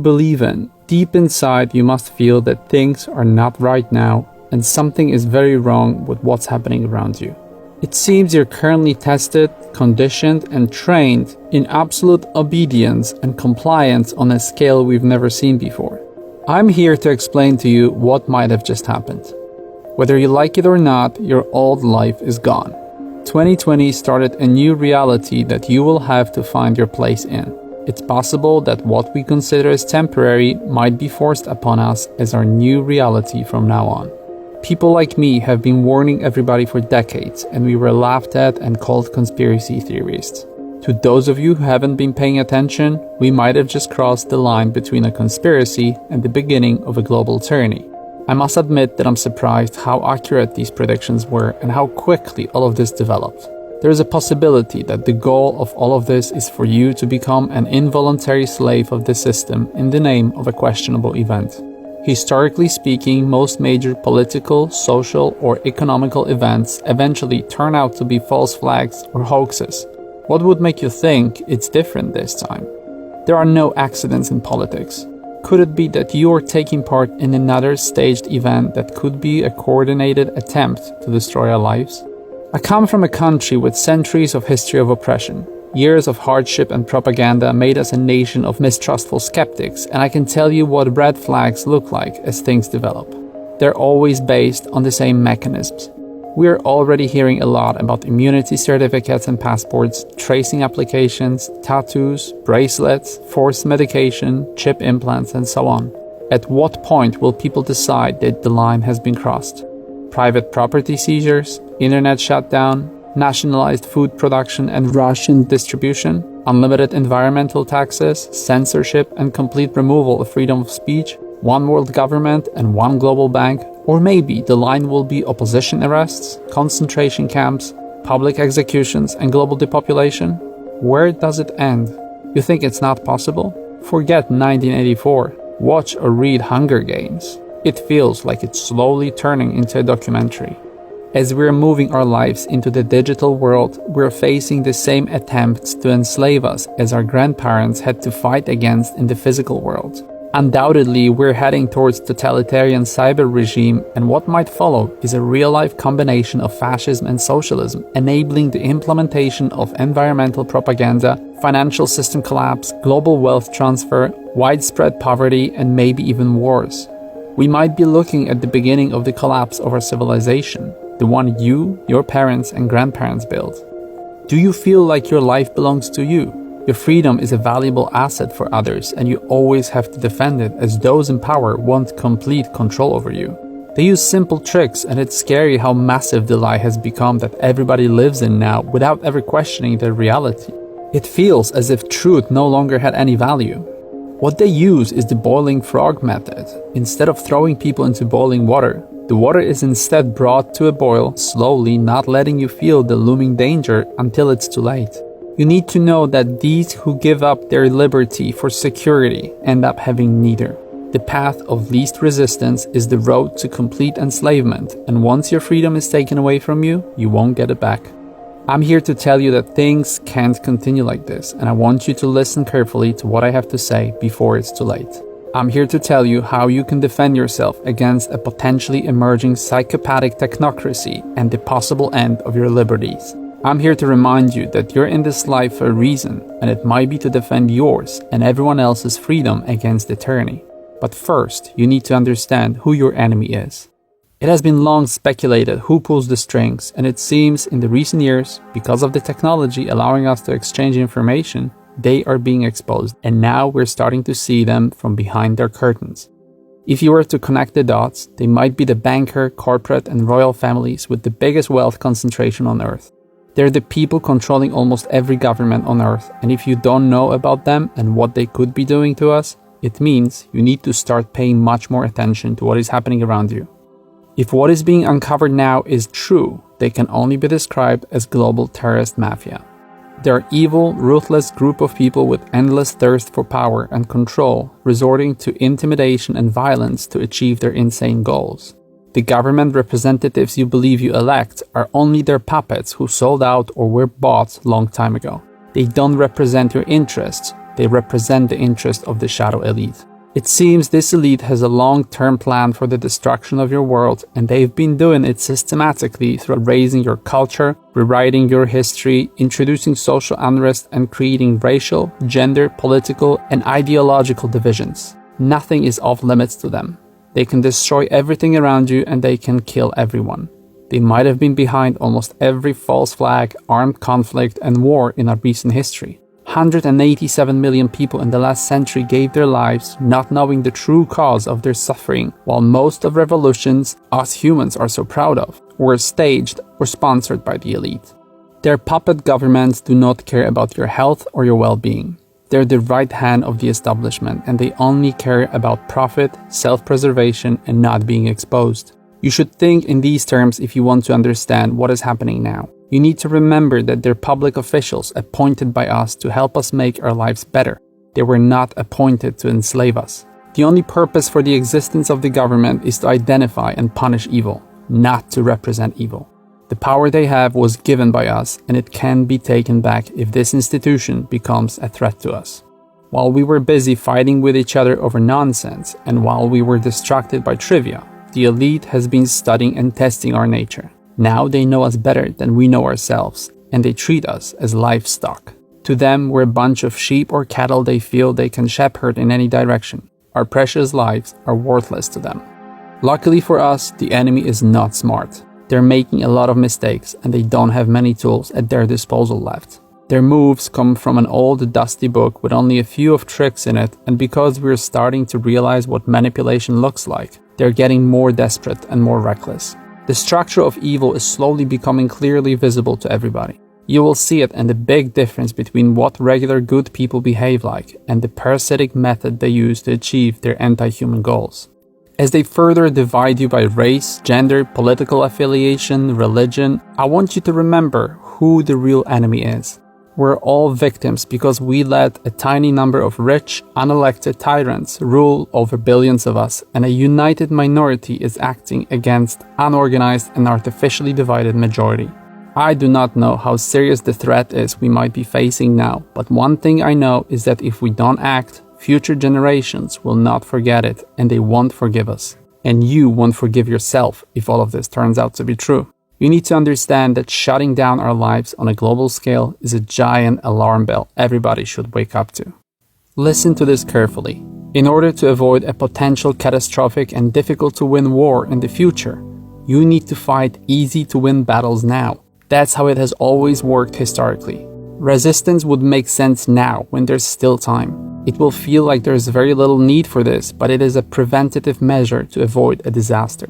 believe in, deep inside you must feel that things are not right now and something is very wrong with what's happening around you. It seems you're currently tested, conditioned, and trained in absolute obedience and compliance on a scale we've never seen before. I'm here to explain to you what might have just happened. Whether you like it or not, your old life is gone. 2020 started a new reality that you will have to find your place in. It's possible that what we consider as temporary might be forced upon us as our new reality from now on. People like me have been warning everybody for decades, and we were laughed at and called conspiracy theorists. To those of you who haven't been paying attention, we might have just crossed the line between a conspiracy and the beginning of a global tyranny. I must admit that I'm surprised how accurate these predictions were and how quickly all of this developed. There is a possibility that the goal of all of this is for you to become an involuntary slave of the system in the name of a questionable event. Historically speaking, most major political, social, or economical events eventually turn out to be false flags or hoaxes. What would make you think it's different this time? There are no accidents in politics. Could it be that you are taking part in another staged event that could be a coordinated attempt to destroy our lives? I come from a country with centuries of history of oppression. Years of hardship and propaganda made us a nation of mistrustful skeptics, and I can tell you what red flags look like as things develop. They're always based on the same mechanisms. We are already hearing a lot about immunity certificates and passports, tracing applications, tattoos, bracelets, forced medication, chip implants, and so on. At what point will people decide that the line has been crossed? Private property seizures, internet shutdown, nationalized food production and ration distribution, unlimited environmental taxes, censorship and complete removal of freedom of speech, one world government and one global bank, or maybe the line will be opposition arrests, concentration camps, public executions and global depopulation. Where does it end? You think it's not possible? Forget 1984. Watch or read Hunger Games. It feels like it's slowly turning into a documentary. As we're moving our lives into the digital world, we're facing the same attempts to enslave us as our grandparents had to fight against in the physical world. Undoubtedly, we're heading towards totalitarian cyber regime, and what might follow is a real-life combination of fascism and socialism, enabling the implementation of environmental propaganda, financial system collapse, global wealth transfer, widespread poverty, and maybe even wars. We might be looking at the beginning of the collapse of our civilization, the one you, your parents, and grandparents built. Do you feel like your life belongs to you? Your freedom is a valuable asset for others, and you always have to defend it as those in power want complete control over you. They use simple tricks, and it's scary how massive the lie has become that everybody lives in now without ever questioning their reality. It feels as if truth no longer had any value. What they use is the boiling frog method. Instead of throwing people into boiling water, the water is instead brought to a boil, slowly, not letting you feel the looming danger until it's too late. You need to know that these who give up their liberty for security end up having neither. The path of least resistance is the road to complete enslavement, and once your freedom is taken away from you, you won't get it back. I'm here to tell you that things can't continue like this, and I want you to listen carefully to what I have to say before it's too late. I'm here to tell you how you can defend yourself against a potentially emerging psychopathic technocracy and the possible end of your liberties. I'm here to remind you that you're in this life for a reason, and it might be to defend yours and everyone else's freedom against the tyranny. But first, you need to understand who your enemy is. It has been long speculated who pulls the strings, and it seems in the recent years, because of the technology allowing us to exchange information, they are being exposed, and now we're starting to see them from behind their curtains. If you were to connect the dots, they might be the banker, corporate, and royal families with the biggest wealth concentration on Earth. They're the people controlling almost every government on Earth, and if you don't know about them and what they could be doing to us, it means you need to start paying much more attention to what is happening around you. If what is being uncovered now is true, they can only be described as global terrorist mafia. They're an evil, ruthless group of people with endless thirst for power and control, resorting to intimidation and violence to achieve their insane goals. The government representatives you believe you elect are only their puppets who sold out or were bought long time ago. They don't represent your interests, they represent the interests of the shadow elite. It seems this elite has a long-term plan for the destruction of your world, and they've been doing it systematically through erasing your culture, rewriting your history, introducing social unrest, and creating racial, gender, political, and ideological divisions. Nothing is off limits to them. They can destroy everything around you, and they can kill everyone. They might have been behind almost every false flag, armed conflict, and war in our recent history. 187 million people in the last century gave their lives not knowing the true cause of their suffering, while most of revolutions us humans are so proud of were staged or sponsored by the elite. Their puppet governments do not care about your health or your well-being. They're the right hand of the establishment, and they only care about profit, self-preservation, and not being exposed. You should think in these terms if you want to understand what is happening now. You need to remember that they're public officials appointed by us to help us make our lives better. They were not appointed to enslave us. The only purpose for the existence of the government is to identify and punish evil, not to represent evil. The power they have was given by us, and it can be taken back if this institution becomes a threat to us. While we were busy fighting with each other over nonsense, and while we were distracted by trivia, the elite has been studying and testing our nature. Now they know us better than we know ourselves, and they treat us as livestock. To them, we're a bunch of sheep or cattle they feel they can shepherd in any direction. Our precious lives are worthless to them. Luckily for us, the enemy is not smart. They're making a lot of mistakes, and they don't have many tools at their disposal left. Their moves come from an old, dusty book with only a few of tricks in it, and because we're starting to realize what manipulation looks like, they're getting more desperate and more reckless. The structure of evil is slowly becoming clearly visible to everybody. You will see it in the big difference between what regular good people behave like and the parasitic method they use to achieve their anti-human goals. As they further divide you by race, gender, political affiliation, religion, I want you to remember who the real enemy is. We're all victims because we let a tiny number of rich, unelected tyrants rule over billions of us, and a united minority is acting against unorganized and artificially divided majority. I do not know how serious the threat is we might be facing now, but one thing I know is that if we don't act, future generations will not forget it, and they won't forgive us. And you won't forgive yourself if all of this turns out to be true. You need to understand that shutting down our lives on a global scale is a giant alarm bell everybody should wake up to. Listen to this carefully. In order to avoid a potential catastrophic and difficult to win war in the future, you need to fight easy to win battles now. That's how it has always worked historically. Resistance would make sense now when there's still time. It will feel like there's very little need for this, but it is a preventative measure to avoid a disaster.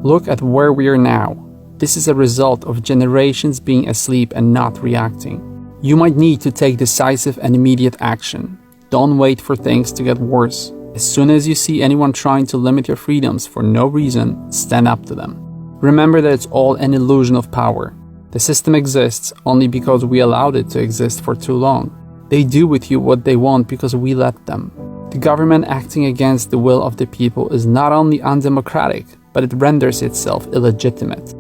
Look at where we are now. This is a result of generations being asleep and not reacting. You might need to take decisive and immediate action. Don't wait for things to get worse. As soon as you see anyone trying to limit your freedoms for no reason, stand up to them. Remember that it's all an illusion of power. The system exists only because we allowed it to exist for too long. They do with you what they want because we let them. The government acting against the will of the people is not only undemocratic, but it renders itself illegitimate.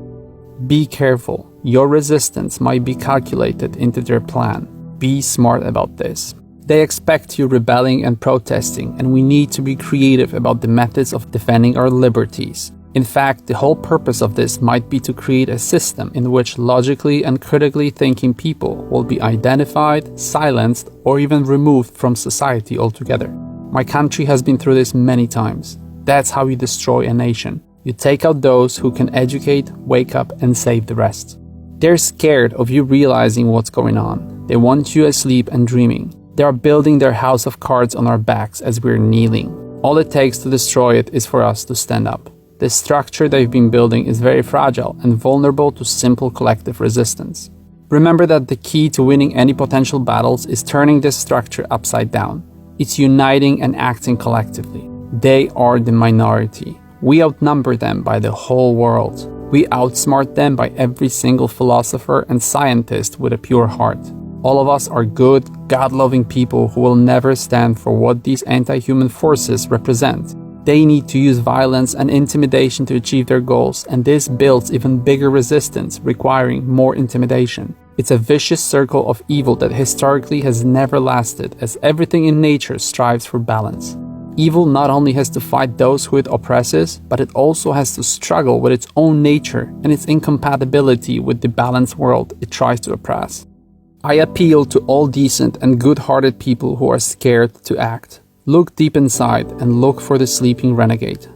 Be careful. Your resistance might be calculated into their plan. Be smart about this. They expect you rebelling and protesting, and we need to be creative about the methods of defending our liberties. In fact, the whole purpose of this might be to create a system in which logically and critically thinking people will be identified, silenced, or even removed from society altogether. My country has been through this many times. That's how you destroy a nation. You take out those who can educate, wake up, and save the rest. They're scared of you realizing what's going on. They want you asleep and dreaming. They are building their house of cards on our backs as we're kneeling. All it takes to destroy it is for us to stand up. The structure they've been building is very fragile and vulnerable to simple collective resistance. Remember that the key to winning any potential battles is turning this structure upside down. It's uniting and acting collectively. They are the minority. We outnumber them by the whole world. We outsmart them by every single philosopher and scientist with a pure heart. All of us are good, God-loving people who will never stand for what these anti-human forces represent. They need to use violence and intimidation to achieve their goals, and this builds even bigger resistance, requiring more intimidation. It's a vicious circle of evil that historically has never lasted, as everything in nature strives for balance. Evil not only has to fight those who it oppresses, but it also has to struggle with its own nature and its incompatibility with the balanced world it tries to oppress. I appeal to all decent and good-hearted people who are scared to act. Look deep inside and look for the sleeping renegade.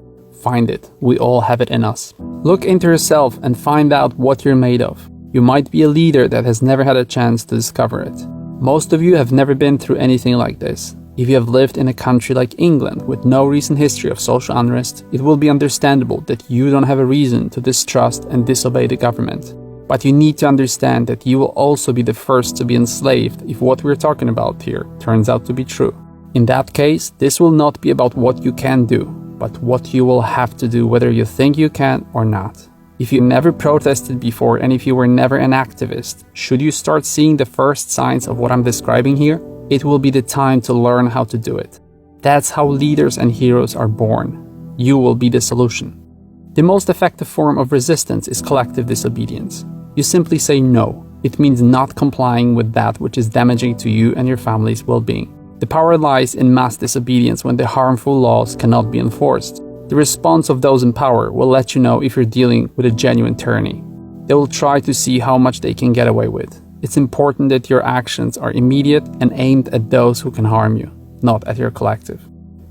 Find it. We all have it in us. Look into yourself and find out what you're made of. You might be a leader that has never had a chance to discover it. Most of you have never been through anything like this. If you have lived in a country like England with no recent history of social unrest, it will be understandable that you don't have a reason to distrust and disobey the government. But you need to understand that you will also be the first to be enslaved if what we're talking about here turns out to be true. In that case, this will not be about what you can do, but what you will have to do whether you think you can or not. If you never protested before and if you were never an activist, should you start seeing the first signs of what I'm describing here, it will be the time to learn how to do it. That's how leaders and heroes are born. You will be the solution. The most effective form of resistance is collective disobedience. You simply say no. It means not complying with that which is damaging to you and your family's well-being. The power lies in mass disobedience when the harmful laws cannot be enforced. The response of those in power will let you know if you're dealing with a genuine tyranny. They will try to see how much they can get away with. It's important that your actions are immediate and aimed at those who can harm you, not at your collective.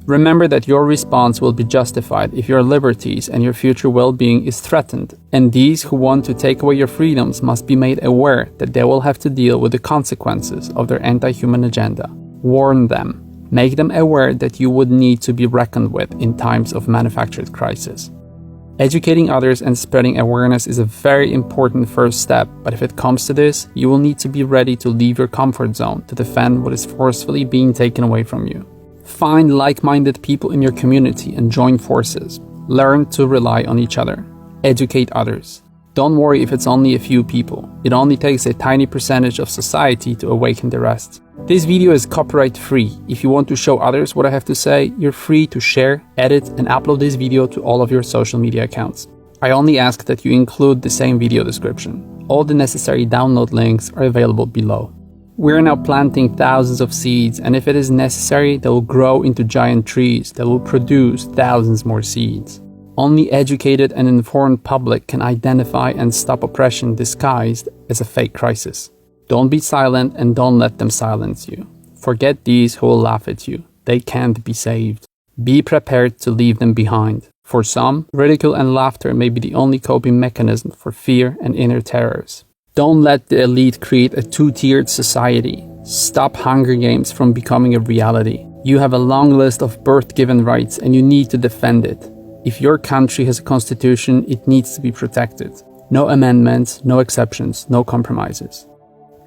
Remember that your response will be justified if your liberties and your future well-being is threatened, and these who want to take away your freedoms must be made aware that they will have to deal with the consequences of their anti-human agenda. Warn them. Make them aware that you would need to be reckoned with in times of manufactured crisis. Educating others and spreading awareness is a very important first step, but if it comes to this, you will need to be ready to leave your comfort zone to defend what is forcefully being taken away from you. Find like-minded people in your community and join forces. Learn to rely on each other. Educate others. Don't worry if it's only a few people. It only takes a tiny percentage of society to awaken the rest. This video is copyright free. If you want to show others what I have to say, you're free to share, edit, and upload this video to all of your social media accounts. I only ask that you include the same video description. All the necessary download links are available below. We're now planting thousands of seeds, and if it is necessary, they will grow into giant trees that will produce thousands more seeds. Only educated and informed public can identify and stop oppression disguised as a fake crisis. Don't be silent and don't let them silence you. Forget these who will laugh at you. They can't be saved. Be prepared to leave them behind. For some, ridicule and laughter may be the only coping mechanism for fear and inner terrors. Don't let the elite create a two-tiered society. Stop Hunger Games from becoming a reality. You have a long list of birth-given rights and you need to defend it. If your country has a constitution, it needs to be protected. No amendments, no exceptions, no compromises.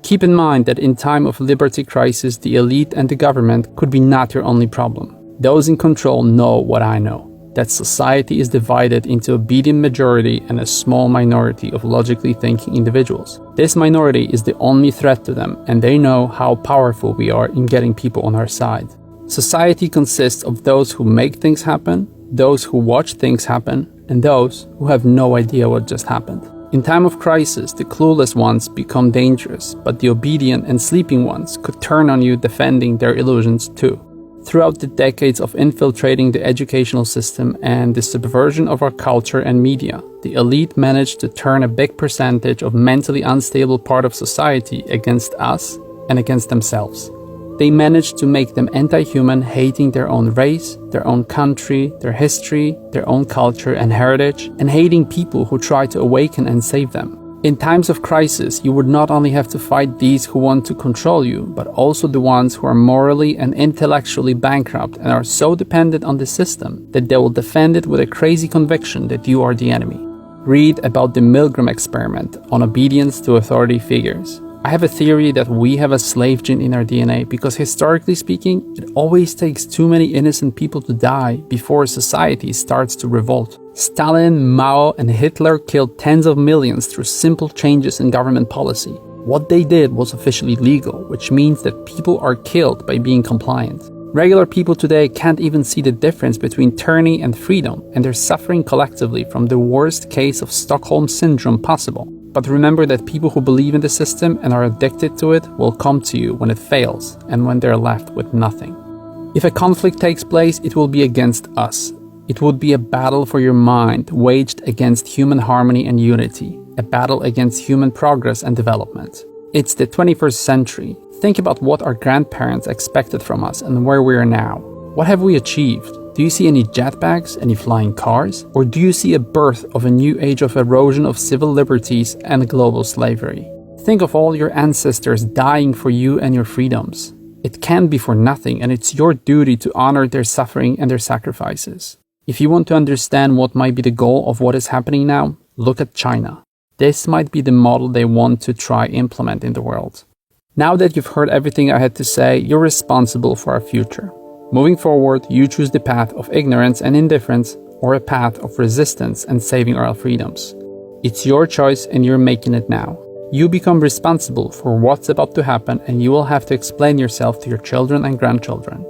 Keep in mind that in time of liberty crisis, the elite and the government could be not your only problem. Those in control know what I know, that society is divided into a obedient majority and a small minority of logically thinking individuals. This minority is the only threat to them, and they know how powerful we are in getting people on our side. Society consists of those who make things happen, those who watch things happen, and those who have no idea what just happened. In time of crisis, the clueless ones become dangerous, but the obedient and sleeping ones could turn on you defending their illusions too. Throughout the decades of infiltrating the educational system and the subversion of our culture and media, the elite managed to turn a big percentage of mentally unstable part of society against us and against themselves. They managed to make them anti-human, hating their own race, their own country, their history, their own culture and heritage, and hating people who try to awaken and save them. In times of crisis, you would not only have to fight these who want to control you, but also the ones who are morally and intellectually bankrupt and are so dependent on the system that they will defend it with a crazy conviction that you are the enemy. Read about the Milgram experiment on obedience to authority figures. I have a theory that we have a slave gene in our DNA because historically speaking, it always takes too many innocent people to die before society starts to revolt. Stalin, Mao, and Hitler killed tens of millions through simple changes in government policy. What they did was officially legal, which means that people are killed by being compliant. Regular people today can't even see the difference between tyranny and freedom, and they're suffering collectively from the worst case of Stockholm Syndrome possible. But remember that people who believe in the system and are addicted to it will come to you when it fails and when they're left with nothing. If a conflict takes place, it will be against us. It would be a battle for your mind, waged against human harmony and unity, a battle against human progress and development. It's the 21st century. Think about what our grandparents expected from us and where we are now. What have we achieved? Do you see any jetpacks, any flying cars? Or do you see a birth of a new age of erosion of civil liberties and global slavery? Think of all your ancestors dying for you and your freedoms. It can't be for nothing, and it's your duty to honor their suffering and their sacrifices. If you want to understand what might be the goal of what is happening now, look at China. This might be the model they want to try implement in the world. Now that you've heard everything I had to say, you're responsible for our future. Moving forward, you choose the path of ignorance and indifference or a path of resistance and saving our freedoms. It's your choice and you're making it now. You become responsible for what's about to happen and you will have to explain yourself to your children and grandchildren.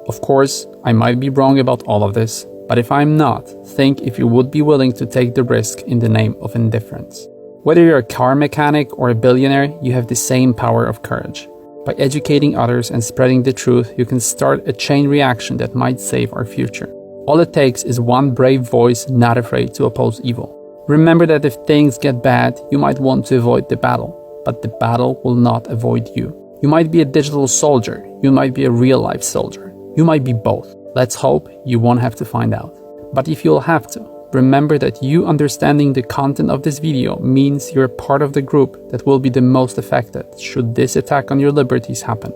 Of course, I might be wrong about all of this, but if I'm not, think if you would be willing to take the risk in the name of indifference. Whether you're a car mechanic or a billionaire, you have the same power of courage. By educating others and spreading the truth, you can start a chain reaction that might save our future. All it takes is one brave voice not afraid to oppose evil. Remember that if things get bad, you might want to avoid the battle, but the battle will not avoid you. You might be a digital soldier, you might be a real-life soldier, you might be both. Let's hope you won't have to find out. But if you'll have to, remember that you understanding the content of this video means you're part of the group that will be the most affected should this attack on your liberties happen.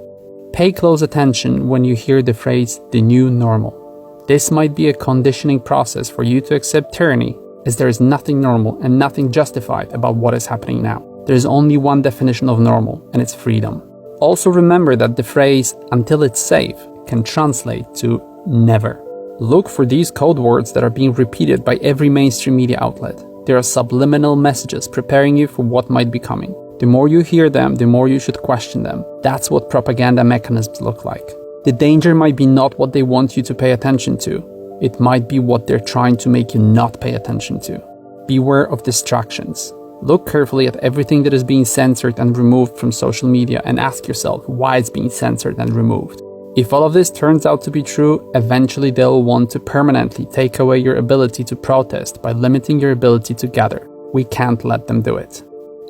Pay close attention when you hear the phrase, the new normal. This might be a conditioning process for you to accept tyranny, as there is nothing normal and nothing justified about what is happening now. There is only one definition of normal, and it's freedom. Also remember that the phrase, until it's safe, can translate to never. Look for these code words that are being repeated by every mainstream media outlet. There are subliminal messages preparing you for what might be coming. The more you hear them, the more you should question them. That's what propaganda mechanisms look like. The danger might be not what they want you to pay attention to. It might be what they're trying to make you not pay attention to. Beware of distractions. Look carefully at everything that is being censored and removed from social media and ask yourself why it's being censored and removed. If all of this turns out to be true, eventually they'll want to permanently take away your ability to protest by limiting your ability to gather. We can't let them do it.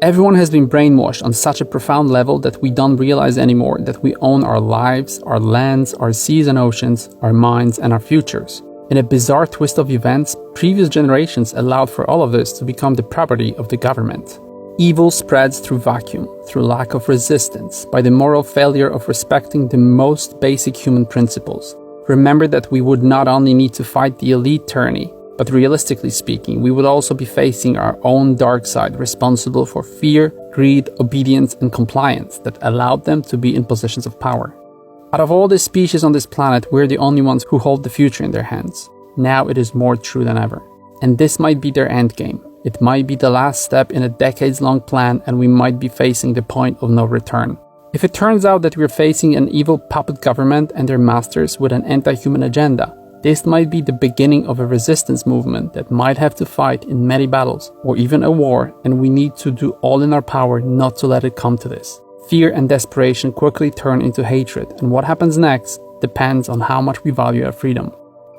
Everyone has been brainwashed on such a profound level that we don't realize anymore that we own our lives, our lands, our seas and oceans, our minds and our futures. In a bizarre twist of events, previous generations allowed for all of this to become the property of the government. Evil spreads through vacuum, through lack of resistance, by the moral failure of respecting the most basic human principles. Remember that we would not only need to fight the elite tyranny, but realistically speaking, we would also be facing our own dark side responsible for fear, greed, obedience, and compliance that allowed them to be in positions of power. Out of all the species on this planet, we're the only ones who hold the future in their hands. Now it is more true than ever. And this might be their endgame. It might be the last step in a decades-long plan, and we might be facing the point of no return. If it turns out that we're facing an evil puppet government and their masters with an anti-human agenda, this might be the beginning of a resistance movement that might have to fight in many battles or even a war, and we need to do all in our power not to let it come to this. Fear and desperation quickly turn into hatred, and what happens next depends on how much we value our freedom.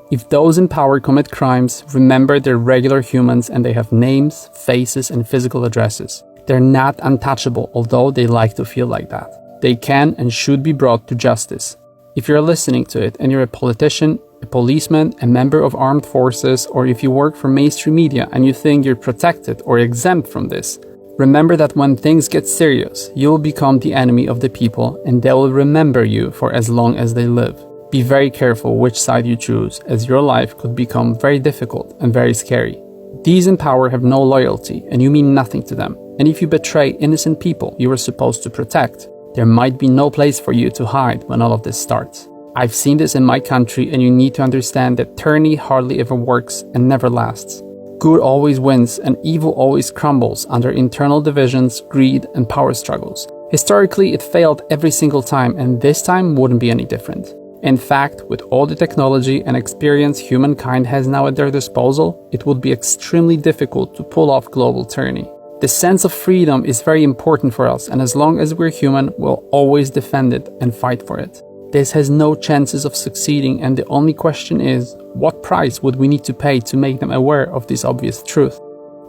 If those in power commit crimes, remember they're regular humans and they have names, faces, and physical addresses. They're not untouchable, although they like to feel like that. They can and should be brought to justice. If you're listening to it and you're a politician, a policeman, a member of armed forces, or if you work for mainstream media and you think you're protected or exempt from this, remember that when things get serious, you'll become the enemy of the people and they will remember you for as long as they live. Be very careful which side you choose, as your life could become very difficult and very scary. These in power have no loyalty, and you mean nothing to them. And if you betray innocent people you were supposed to protect, there might be no place for you to hide when all of this starts. I've seen this in my country, and you need to understand that tyranny hardly ever works and never lasts. Good always wins, and evil always crumbles under internal divisions, greed, and power struggles. Historically, it failed every single time, and this time wouldn't be any different. In fact, with all the technology and experience humankind has now at their disposal, it would be extremely difficult to pull off global tyranny. The sense of freedom is very important for us, and as long as we're human, we'll always defend it and fight for it. This has no chances of succeeding, and the only question is, what price would we need to pay to make them aware of this obvious truth?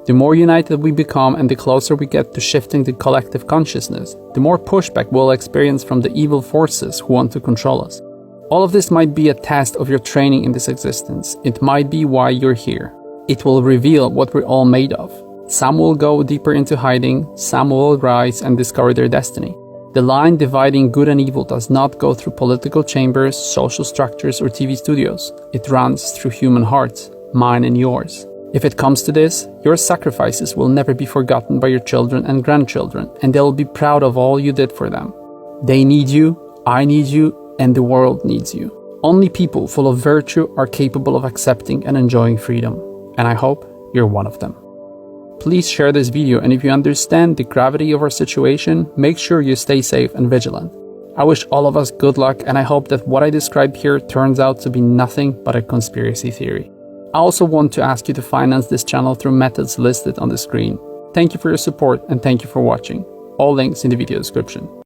The more united we become and the closer we get to shifting the collective consciousness, the more pushback we'll experience from the evil forces who want to control us. All of this might be a test of your training in this existence. It might be why you're here. It will reveal what we're all made of. Some will go deeper into hiding, some will rise and discover their destiny. The line dividing good and evil does not go through political chambers, social structures, or TV studios. It runs through human hearts, mine and yours. If it comes to this, your sacrifices will never be forgotten by your children and grandchildren, and they'll be proud of all you did for them. They need you, I need you, and the world needs you. Only people full of virtue are capable of accepting and enjoying freedom, and I hope you're one of them. Please share this video, and if you understand the gravity of our situation, make sure you stay safe and vigilant. I wish all of us good luck, and I hope that what I described here turns out to be nothing but a conspiracy theory. I also want to ask you to finance this channel through methods listed on the screen. Thank you for your support and thank you for watching. All links in the video description.